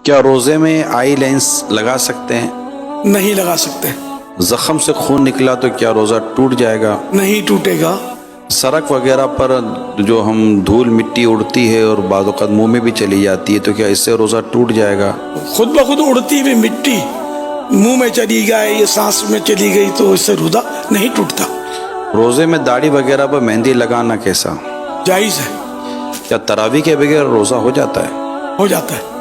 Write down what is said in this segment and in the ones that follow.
کیا روزے میں آئی لینس لگا سکتے ہیں؟ نہیں لگا سکتے. زخم سے خون نکلا تو کیا روزہ ٹوٹ جائے گا؟ نہیں ٹوٹے گا. سڑک وغیرہ پر جو ہم دھول مٹی اڑتی ہے اور بعض اوقات منہ میں بھی چلی جاتی ہے تو کیا اس سے روزہ ٹوٹ جائے گا؟ خود بخود اڑتی ہوئی مٹی منہ میں چلی گئی یا سانس میں چلی گئی تو اس سے روزہ نہیں ٹوٹتا. روزے میں داڑھی وغیرہ پر مہندی لگانا کیسا؟ جائز ہے. کیا تراویح کے بغیر روزہ ہو جاتا ہے؟ ہو جاتا ہے.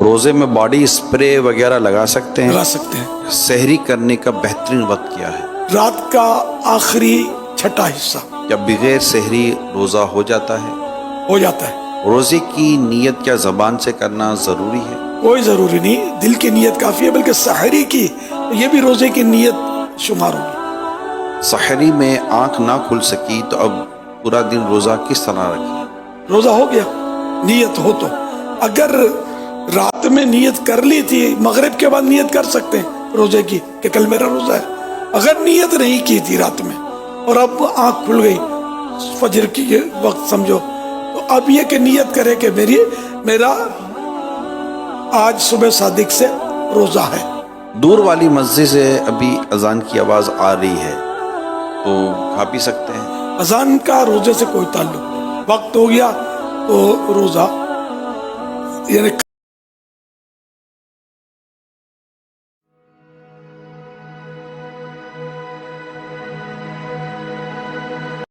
روزے میں باڈی اسپرے وغیرہ لگا سکتے ہیں؟ لگا سکتے ہیں. سحری کرنے کا بہترین وقت کیا ہے؟ رات کا آخری چھٹا حصہ. کیا بغیر سحری روزہ ہو جاتا ہے؟ ہو جاتا ہے. روزے کی نیت کیا زبان سے کرنا ضروری ہے؟ کوئی ضروری نہیں، دل کی نیت کافی ہے، بلکہ سحری کی یہ بھی روزے کی نیت شمار ہوگی. سحری میں آنکھ نہ کھل سکی تو اب پورا دن روزہ کس طرح رکھیں؟ روزہ ہو گیا نیت ہو تو. اگر رات میں نیت کر لی تھی، مغرب کے بعد نیت کر سکتے ہیں روزے کی کہ کل میرا روزہ ہے. اگر نیت نہیں کی تھی رات میں اور اب آنکھ کھل گئی فجر کی وقت سمجھو، تو اب یہ کہ نیت کرے کہ میرا آج صبح صادق سے روزہ ہے. دور والی مسجد سے ابھی اذان کی آواز آ رہی ہے تو کھا پی سکتے ہیں؟ اذان کا روزے سے کوئی تعلق نہیں. وقت ہو گیا تو روزہ یعنی